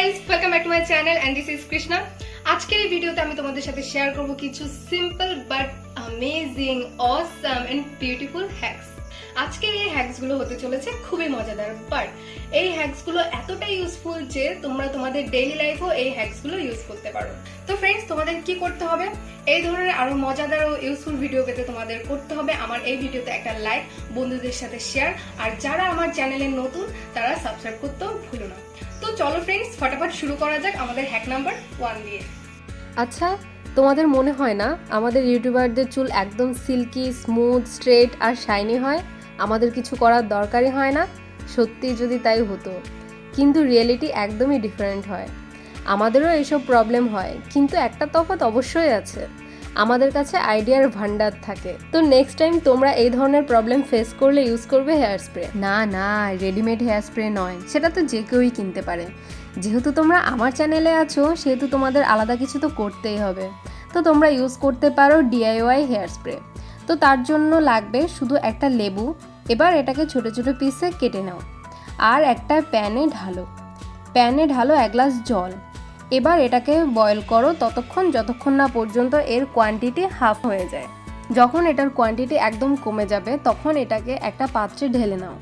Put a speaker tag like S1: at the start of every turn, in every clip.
S1: guys, welcome back to my channel and this is Krishna. আজকের এই ভিডিওতে আমি তোমাদের সাথে শেয়ার করব কিছু simple but amazing awesome and beautiful hacks. আজকের এই হ্যাকসগুলো হতে চলেছে খুবই মজাদার, বাট এই হ্যাকসগুলো এতটাই ইউজফুল যে তোমরা তোমাদের ডেইলি লাইফেও এই হ্যাকসগুলো ইউজ করতে পারো। তো ফ্রেন্ডস, তোমাদের কি করতে হবে? এই ধরনের আরো মজাদার ও ইউজফুল ভিডিও পেতে তোমাদের করতে হবে আমার এই ভিডিওতে একটা লাইক, বন্ধুদের সাথে শেয়ার, আর যারা আমার চ্যানেলে নতুন তারা সাবস্ক্রাইব করতেও ভুলো না। তো চলো ফ্রেন্ডস, ফটাফট শুরু করা যাক আমাদের হ্যাক নাম্বার 1 দিয়ে।
S2: আচ্ছা, তোমাদের মনে হয় না আমাদের ইউটিউবারদের চুল একদম সিল্কি, স্মুথ, স্ট্রেট আর শাইনি হয়? আমাদের কিছু করার দরকারই হয় না। সত্যি যদি তাই হতো, কিন্তু রিয়েলিটি একদমই ডিফারেন্ট হয়। আমাদেরও এইসব প্রবলেম হয়, কিন্তু একটা তফাৎ অবশ্যই আছে, আমাদের কাছে আইডিয়ার ভান্ডার থাকে। তো নেক্সট টাইম তোমরা এই ধরনের প্রবলেম ফেস করলে ইউজ করবে হেয়ার স্প্রে। না, রেডিমেড হেয়ার স্প্রে নয়, সেটা তো যে কেউই কিনতে পারে। যেহেতু তোমরা আমার চ্যানেলে আছো, সেহেতু তোমাদের আলাদা কিছু তো করতেই হবে। তো তোমরা ইউজ করতে পারো DIY হেয়ার স্প্রে। তো তার জন্য লাগবে শুধু একটা লেবু। এবার এটাকে ছোট ছোট পিসে কেটে নাও আর একটা প্যানে ঢালো 1 গ্লাস জল। এবার এটাকে বয়েল করো যতক্ষণ না পর্যন্ত এর কোয়ান্টিটি হাফ হয়ে যায়। যখন এটার কোয়ান্টিটি একদম কমে যাবে তখন এটাকে একটা পাত্রে ঢেলে নাও।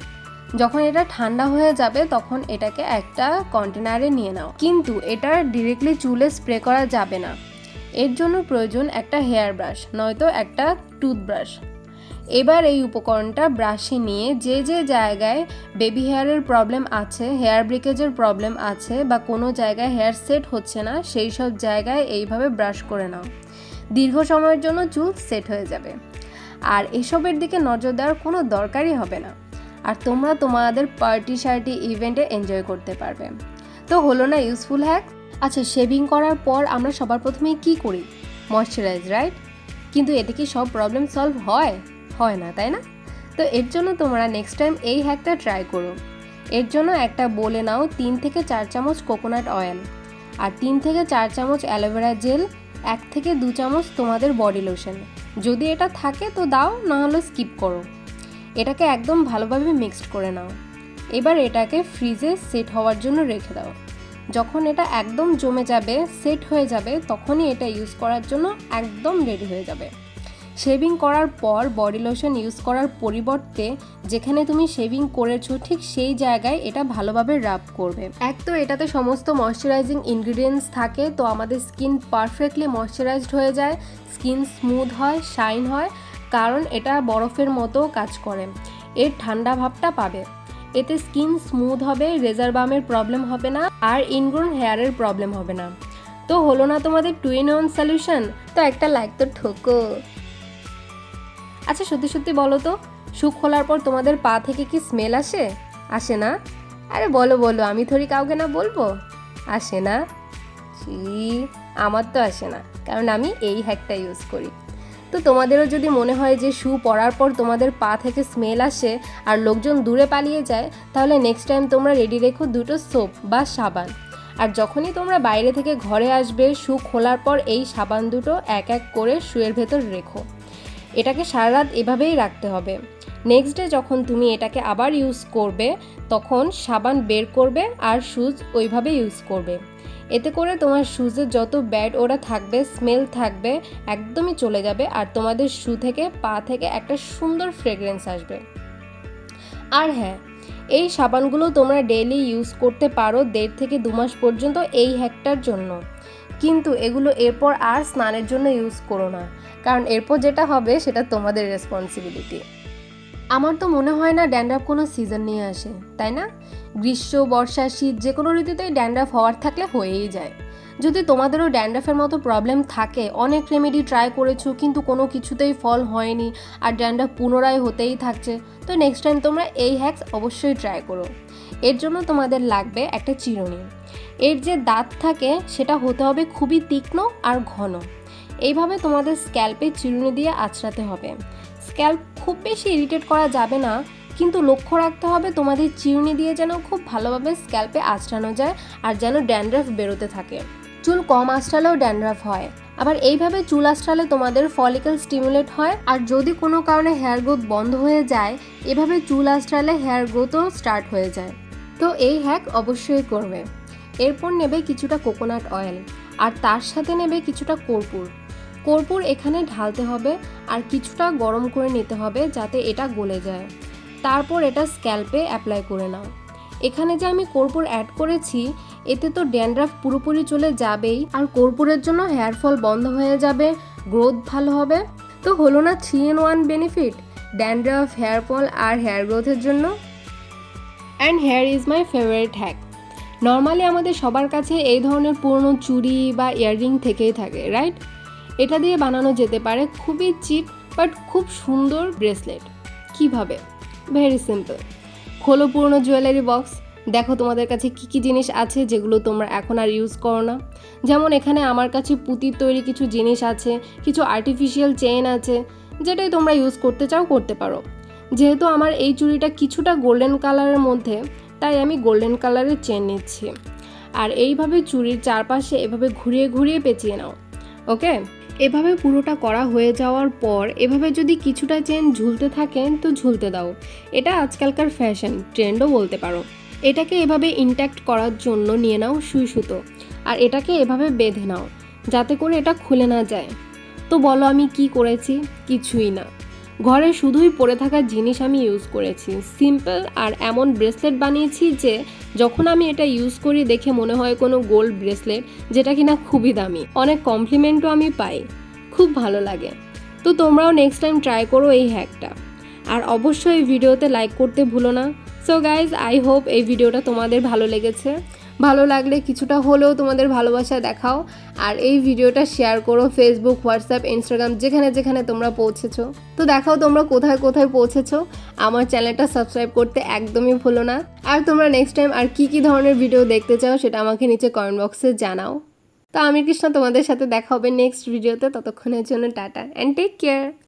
S2: যখন এটা ঠান্ডা হয়ে যাবে তখন এটাকে একটা কন্টেনারে নিয়ে নাও। কিন্তু এটা ডিরেক্টলি চুলে স্প্রে করা যাবে না। এর জন্য প্রয়োজন একটা হেয়ার ব্রাশ, নয়তো একটা টুথব্রাশ। এবার এই উপকরণটা ব্রাশে নিয়ে যে জায়গায় বেবি হেয়ারের প্রবলেম আছে, হেয়ার ব্রেকেজের প্রবলেম আছে, বা কোনো জায়গায় হেয়ার সেট হচ্ছে না, সেই সব জায়গায় এইভাবে ব্রাশ করে নাও। দীর্ঘ সময়ের জন্য চুল সেট হয়ে যাবে, আর এসবের দিকে নজর দেওয়ার কোনো দরকারই হবে না, আর তোমরা তোমাদের পার্টি ইভেন্টে এনজয় করতে পারবে। তো হলো না ইউজফুল হ্যাক? আচ্ছা, শেভিং করার পর আমরা সবার প্রথমেই কি করি? Moisturise, right? কিন্তু এতে কি সব প্রবলেম সলভ হয় না, তাই না? তো এর জন্য তোমরা নেক্সট টাইম এই হ্যাকটা ট্রাই করো। এর জন্য একটা বলে নাও 3 থেকে 4 চামচ কোকোনাট অয়েল, আর 3 থেকে 4 চামচ অ্যালোভেরা জেল, 1 থেকে 2 চামচ তোমাদের বডি লোশন। যদি এটা থাকে তো দাও, না হলে স্কিপ করো। এটাকে একদম ভালোভাবে মিক্সড করে নাও। এবার এটাকে ফ্রিজে সেট হওয়ার জন্য রেখে দাও। যখন এটা একদম জমে যাবে, সেট হয়ে যাবে, তখনই এটা ইউজ করার জন্য একদম রেডি হয়ে যাবে। শেভিং করার পর বডি লোশন ইউজ করার পরিবর্তে যেখানে তুমি শেভিং করেছো ঠিক সেই জায়গায় এটা ভালোভাবে রাব করবে। এক তো এটাতে সমস্ত ময়শ্চারাইজিং ইনগ্রিডিয়েন্টস থাকে, তো আমাদের স্কিন পারফেক্টলি ময়শ্চারাইজড হয়ে যায়, স্কিন স্মুথ হয়, শাইন হয়, কারণ এটা বরফের মতো কাজ করে। এর ঠান্ডা ভাবটা পাবে, এতে স্কিন স্মুথ হবে, রেজার বামের প্রবলেম হবে না, আর ইনগ্রোন হেয়ারের প্রবলেম হবে না। তো হলো না তোমাদের 2-in-1 সলিউশন? তো একটা লাইক তো ঠোকো। আচ্ছা, সত্যি বলো তো, শুক খোলার পর তোমাদের পা থেকে কি স্মেল আসে না? আরে বলো, আমি থোড়ি কাউকে না বলবো। আসে না? আমার তো আসে না, কারণ আমি এই হ্যাকটা ইউজ করি। তো তোমাদেরও যদি মনে হয় যে শু পরার পর তোমাদের পা থেকে স্মেল আসে আর লোকজন দূরে পালিয়ে যায়, তাহলে নেক্সট টাইম তোমরা রেডি রেখো 2টো সোপ বা সাবান। আর যখনই তোমরা বাইরে থেকে ঘরে আসবে, শু খোলার পর এই সাবান দুটো এক এক করে শুয়ের ভেতর রেখো। এটাকে সারা রাত এভাবেই রাখতে হবে। নেক্সট ডে যখন তুমি এটাকে আবার ইউজ করবে, তখন সাবান বের করবে আর শুজ ওইভাবে ইউজ করবে। এতে করে তোমার শুজের যত ব্যাড ওরা থাকবে, স্মেল থাকবে, একদমই চলে যাবে, আর তোমাদের শু থেকে পা থেকে একটা সুন্দর ফ্রেগ্রেন্স আসবে। আর হ্যাঁ, এই সাবানগুলো তোমরা ডেইলি ইউজ করতে পারো 1.5 থেকে 2 মাস পর্যন্ত এই হ্যাকটার জন্য। কিন্তু এগুলো এরপর আর স্নানের জন্য ইউজ করো না, কারণ এরপর যেটা হবে সেটা তোমাদের রেসপন্সিবিলিটি। আমার তো মনে হয় না ড্যান্ড্রাফ কোনো সিজন নিয়ে আসে, তাই না? গ্রীষ্ম, বর্ষা, শীত যে কোনো ঋতুতেই ড্যান্ড্রাফ হওয়ার থাকলে হয়েই যায়। যদি তোমাদেরও ড্যান্ড্রাফের মতো প্রবলেম থাকে, অনেক রেমেডি ট্রাই করেছো কিন্তু কোনো কিছুতেই ফল হয়নি, আর ড্যান্ড্রাফ পুনরায় হতেই থাকছে, তো নেক্সট টাইম তোমরা এই হ্যাকস অবশ্যই ট্রাই করো। এর জন্য তোমাদের লাগবে একটা চিরুনি। এর যে দাঁত থাকে সেটা হতে হবে খুবই তীক্ষ্ণ আর ঘন। এইভাবে তোমাদের স্ক্যাল্পে চিরুনি দিয়ে আঁচড়াতে হবে। স্ক্যাল্প খুব বেশি ইরিটেট করা যাবে না, কিন্তু লক্ষ্য রাখতে হবে তোমাদের চিরুনি দিয়ে যেন খুব ভালোভাবে স্ক্যাল্পে আঁচড়ানো যায়, আর যেন ড্যান্ড্রাফ বেরোতে থাকে। চুল কম আঁচড়ালেও ড্যান্ড্রাফ হয়, আবার এইভাবে চুল আঁচড়ালে তোমাদের ফলিকল স্টিমুলেট হয়। আর যদি কোনো কারণে হেয়ার গ্রোথ বন্ধ হয়ে যায়, এভাবে চুল আঁচড়ালে হেয়ার গ্রোথও স্টার্ট হয়ে যায়। তো এই হ্যাক অবশ্যই করবে। এরপর নেবে কিছুটা কোকোনাট অয়েল আর তার সাথে নেবে কিছুটা কর্পূর এখানে ঢালতে হবে আর কিছুটা গরম করে নিতে হবে যাতে এটা গলে যায়। তারপর এটা স্ক্যাল্পে অ্যাপ্লাই করে নাও। এখানে যে আমি কর্পূর অ্যাড করেছি এতে তো ড্যান্ড্রাফ পুরোপুরি চলে যাবেই আর কর্পূরের জন্য হেয়ার ফল বন্ধ হয়ে যাবে, গ্রোথ ভালো হবে। তো হলো না 3 in 1 benefit, dandruff, hair fall আর হেয়ার গ্রোথের জন্য। And hair is my favourite hack. Normally আমাদের সবার কাছে এই ধরনের পুরনো চুড়ি বা ইয়াররিং থেকেই থাকে, রাইট? এটা দিয়ে বানানো যেতে পারে খুবই চিপ বাট খুব সুন্দর ব্রেসলেট। কিভাবে? Very simple. খোলো পুরনো জুয়েলারি বক্স, দেখো তোমাদের কাছে কী কী জিনিস আছে যেগুলো তোমরা এখন আর ইউজ করো না। যেমন এখানে আমার কাছে পুঁতির তৈরি কিছু জিনিস আছে, কিছু আর্টিফিশিয়াল চেইন আছে, যেটাই তোমরা ইউজ করতে চাও করতে পারো। যেহেতু আমার এই চুড়িটা কিছুটা গোল্ডেন কালারের মধ্যে, তাই আমি গোল্ডেন কালারের চেন নিচ্ছি। আর এইভাবে চুড়ির চারপাশে এভাবে ঘুরিয়ে ঘুরিয়ে পেঁচিয়ে নাও। ওকে, এভাবে পুরোটা করা হয়ে যাওয়ার পর এভাবে যদি কিছুটা চেন ঝুলতে থাকেন তো ঝুলতে দাও। এটা আজকালকার ফ্যাশন, ট্রেন্ডও বলতে পারো। এটাকে এভাবে ইনট্যাক্ট করার জন্য নিয়ে নাও সুই সুতো আর এটাকে এভাবে বেঁধে নাও যাতে করে এটা খুলে না যায়। তো বলো আমি কি করেছি? কিছুই না, ঘরে শুধুই পড়ে থাকা জিনিস আমি ইউজ করেছি। সিম্পল আর এমন ব্রেসলেট বানিয়েছি যে যখন আমি এটা ইউজ করি দেখে মনে হয় কোনো গোল্ড ব্রেসলেট, যেটা কিনা খুবই দামি। অনেক কমপ্লিমেন্টও আমি পাই, খুব ভালো লাগে। তো তোমরাও নেক্সট টাইম ট্রাই করো এই হ্যাকটা। আর অবশ্যই এই ভিডিওতে লাইক করতে ভুলো না। সো গাইজ, আই হোপ এই ভিডিওটা তোমাদের ভালো লেগেছে। ভালো লাগলে কিছুটা হলেও তোমাদের ভালোবাসা দেখাও আর এই ভিডিওটা শেয়ার করো ফেসবুক, হোয়াটসঅ্যাপ, ইনস্টাগ্রাম, যেখানে যেখানে তোমরা পৌঁছেছো। তো দেখাও তোমরা কোথায় কোথায় পৌঁছেছো। আমার চ্যানেলটা সাবস্ক্রাইব করতে একদমই ভুলো না। আর তোমরা নেক্সট টাইম আর কি কি ধরনের ভিডিও দেখতে চাও সেটা আমাকে নিচে কমেন্ট বক্সে জানাও। তো আমি কৃষ্ণা, তোমাদের সাথে দেখা হবে নেক্সট ভিডিওতে। ততক্ষণের জন্য টাটা অ্যান্ড টেক কেয়ার।